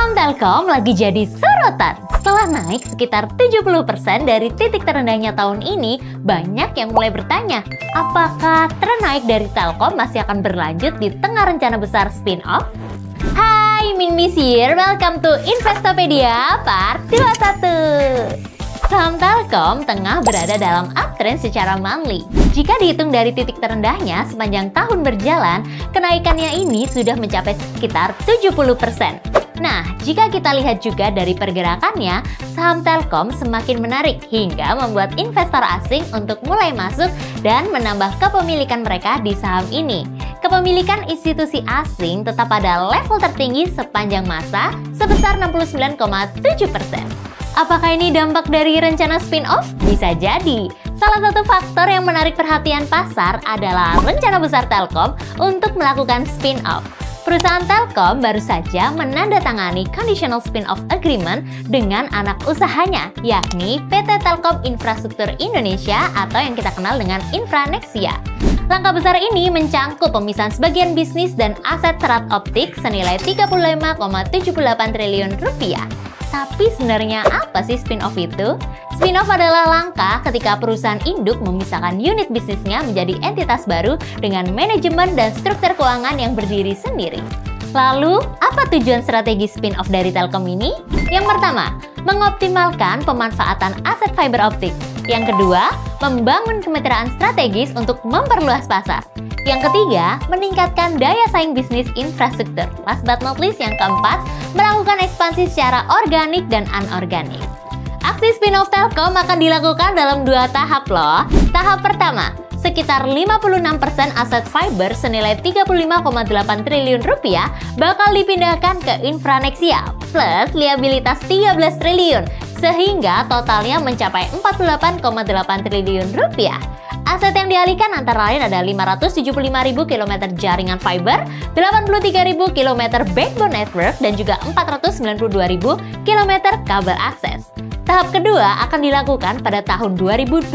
Saham Telkom lagi jadi sorotan. Setelah naik sekitar 70% dari titik terendahnya tahun ini, banyak yang mulai bertanya, apakah tren naik dari Telkom masih akan berlanjut di tengah rencana besar spin-off? Hai, Minmis here, welcome to Investopedia Part 21. Saham Telkom tengah berada dalam uptrend secara monthly. Jika dihitung dari titik terendahnya sepanjang tahun berjalan, kenaikannya ini sudah mencapai sekitar 70%. Nah, jika kita lihat juga dari pergerakannya, saham Telkom semakin menarik hingga membuat investor asing untuk mulai masuk dan menambah kepemilikan mereka di saham ini. Kepemilikan institusi asing tetap pada level tertinggi sepanjang masa sebesar 69,7%. Apakah ini dampak dari rencana spin-off? Bisa jadi. Salah satu faktor yang menarik perhatian pasar adalah rencana besar Telkom untuk melakukan spin-off. Perusahaan Telkom baru saja menandatangani Conditional Spin-off Agreement dengan anak usahanya, yakni PT Telkom Infrastruktur Indonesia atau yang kita kenal dengan Infranexia. Langkah besar ini mencangkup pemisahan sebagian bisnis dan aset serat optik senilai 35,78 triliun rupiah. Tapi sebenarnya apa sih spin-off itu? Spin-off adalah langkah ketika perusahaan induk memisahkan unit bisnisnya menjadi entitas baru dengan manajemen dan struktur keuangan yang berdiri sendiri. Lalu, apa tujuan strategi spin-off dari Telkom ini? Yang pertama, mengoptimalkan pemanfaatan aset fiber optik. Yang kedua, membangun kemitraan strategis untuk memperluas pasar. Yang ketiga, meningkatkan daya saing bisnis infrastruktur. Last but not least, yang keempat, melakukan ekspansi secara organik dan anorganik. Aksi spin-off Telkom akan dilakukan dalam 2 tahap loh. Tahap pertama, sekitar 56% aset fiber senilai 35,8 triliun rupiah bakal dipindahkan ke Infranexia plus liabilitas 13 triliun sehingga totalnya mencapai 48,8 triliun rupiah. Aset yang dialihkan antara lain ada 575.000 km jaringan fiber, 83.000 km backbone network, dan juga 492.000 km kabel akses. Tahap kedua akan dilakukan pada tahun 2026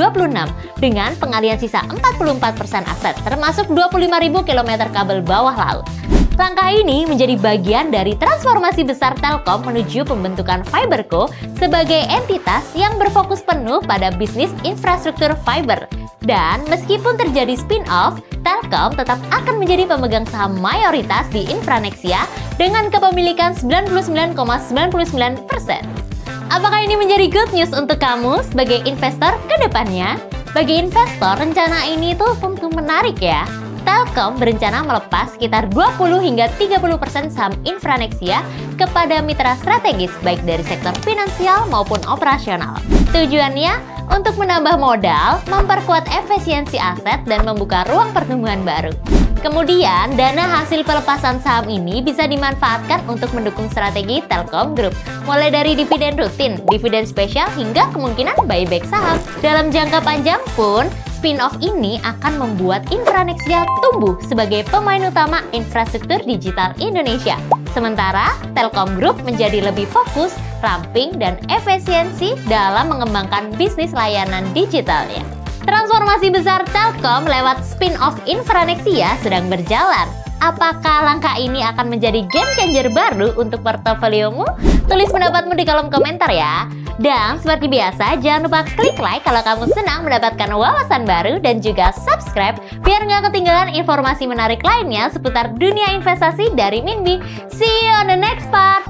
dengan pengalihan sisa 44% aset termasuk 25.000 km kabel bawah laut. Langkah ini menjadi bagian dari transformasi besar Telkom menuju pembentukan FiberCo sebagai entitas yang berfokus penuh pada bisnis infrastruktur fiber. Dan meskipun terjadi spin-off, Telkom tetap akan menjadi pemegang saham mayoritas di Infranexia dengan kepemilikan 99,99%. Apakah ini menjadi good news untuk kamu sebagai investor ke depannya? Bagi investor, rencana ini tuh tentu menarik ya. Telkom berencana melepas sekitar 20 hingga 30% saham Infranexia kepada mitra strategis baik dari sektor finansial maupun operasional. Tujuannya untuk menambah modal, memperkuat efisiensi aset, dan membuka ruang pertumbuhan baru. Kemudian, dana hasil pelepasan saham ini bisa dimanfaatkan untuk mendukung strategi Telkom Group, mulai dari dividen rutin, dividen spesial, hingga kemungkinan buyback saham. Dalam jangka panjang pun, spin-off ini akan membuat Infranexia tumbuh sebagai pemain utama infrastruktur digital Indonesia. Sementara, Telkom Group menjadi lebih fokus, ramping, dan efisiensi dalam mengembangkan bisnis layanan digitalnya. Transformasi besar Telkom lewat spin-off Infranexia sedang berjalan. Apakah langkah ini akan menjadi game changer baru untuk portofoliomu? Tulis pendapatmu di kolom komentar ya. Dan seperti biasa, jangan lupa klik like kalau kamu senang mendapatkan wawasan baru dan juga subscribe biar nggak ketinggalan informasi menarik lainnya seputar dunia investasi dari Minbi. See you on the next part!